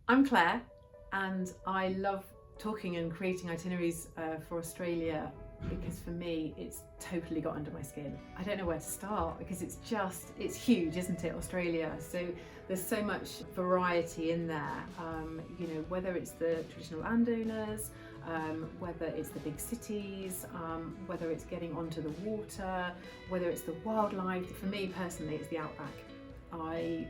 I'm Claire and I love talking and creating itineraries for Australia because for me it's totally got under my skin. I don't know where to start because it's huge, isn't it, Australia? So there's so much variety in there, whether it's the traditional landowners, whether it's the big cities, whether it's getting onto the water, whether it's the wildlife. For me personally, it's the outback. I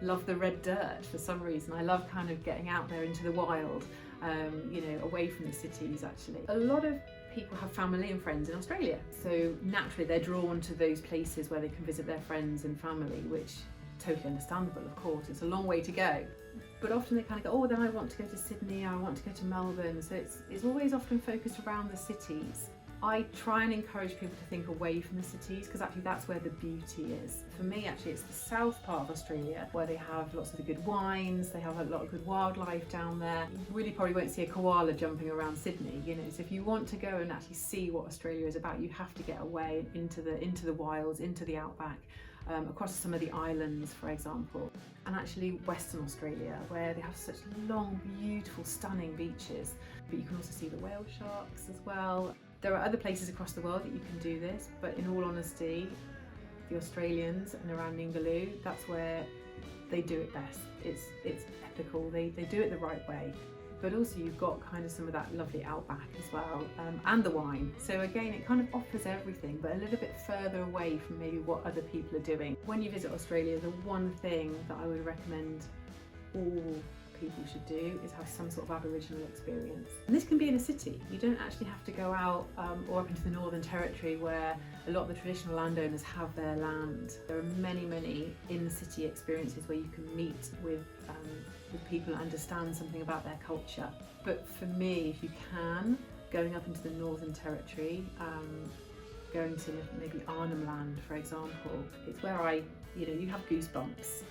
love the red dirt for some reason. I love kind of getting out there into the wild, away from the cities actually. A lot of people have family and friends in Australia, so naturally they're drawn to those places where they can visit their friends and family, which totally understandable, of course. It's a long way to go. But often they kind of go, oh, then I want to go to Sydney, I want to go to Melbourne. So it's always often focused around the cities. I try and encourage people to think away from the cities because actually that's where the beauty is. For me, actually, it's the south part of Australia where they have lots of the good wines, they have a lot of good wildlife down there. You really probably won't see a koala jumping around Sydney, so if you want to go and actually see what Australia is about, you have to get away into the wilds, into the outback, across some of the islands, for example. And actually Western Australia, where they have such long, beautiful, stunning beaches, but you can also see the whale sharks as well. There are other places across the world that you can do this, but in all honesty, the Australians and around Ningaloo, that's where they do it best. It's epical, they do it the right way. But also you've got kind of some of that lovely outback as well, and the wine. So again, it kind of offers everything, but a little bit further away from maybe what other people are doing. When you visit Australia, the one thing that I would recommend all people should do is have some sort of Aboriginal experience. And this can be in a city. You don't actually have to go out or up into the Northern Territory where a lot of the traditional landowners have their land. There are many in-city experiences where you can meet with people and understand something about their culture. But for me, if you can, going up into the Northern Territory, going to maybe Arnhem Land, for example, it's where you have goosebumps.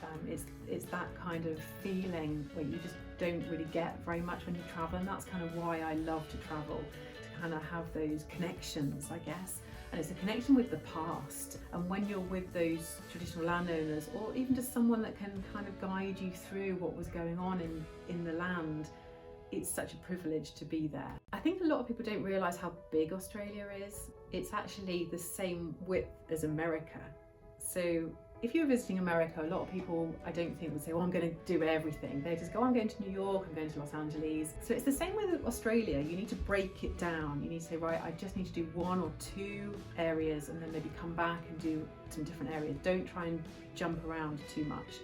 It's that kind of feeling where you just don't really get very much when you travel, and that's kind of why I love to travel, to kind of have those connections, I guess. And it's a connection with the past, and when you're with those traditional landowners, or even just someone that can kind of guide you through what was going on in the land, it's such a privilege to be there. I think a lot of people don't realise how big Australia is. It's actually the same width as America. So if you're visiting America, a lot of people, I don't think, would say, well, I'm going to do everything. They just go, I'm going to New York, I'm going to Los Angeles. So it's the same with Australia. You need to break it down. You need to say, right, I just need to do one or two areas and then maybe come back and do some different areas. Don't try and jump around too much.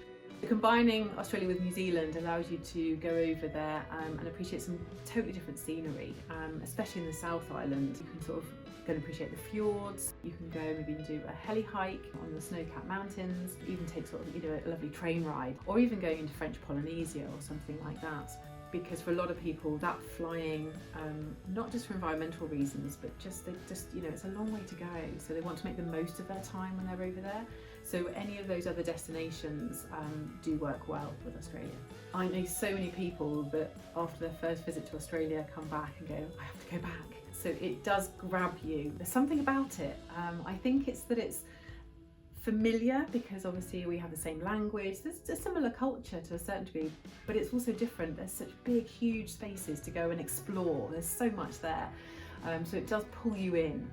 Combining Australia with New Zealand allows you to go over there and appreciate some totally different scenery, especially in the South Island. You can sort of go and appreciate the fjords. You can go maybe do a heli hike on the snow-capped mountains, even take sort of a lovely train ride, or even going into French Polynesia or something like that. Because for a lot of people, that flying, not just for environmental reasons, but just it's a long way to go. So they want to make the most of their time when they're over there. So any of those other destinations do work well with Australia. I know so many people that after their first visit to Australia come back and go, I have to go back. So it does grab you. There's something about it. I think it's that it's familiar because obviously we have the same language. There's a similar culture to a certain degree, but it's also different. There's such big, huge spaces to go and explore. There's so much there. So it does pull you in.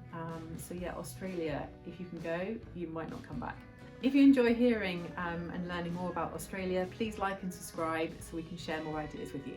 So yeah, Australia, if you can go, you might not come back. If you enjoy hearing and learning more about Australia, please like and subscribe so we can share more ideas with you.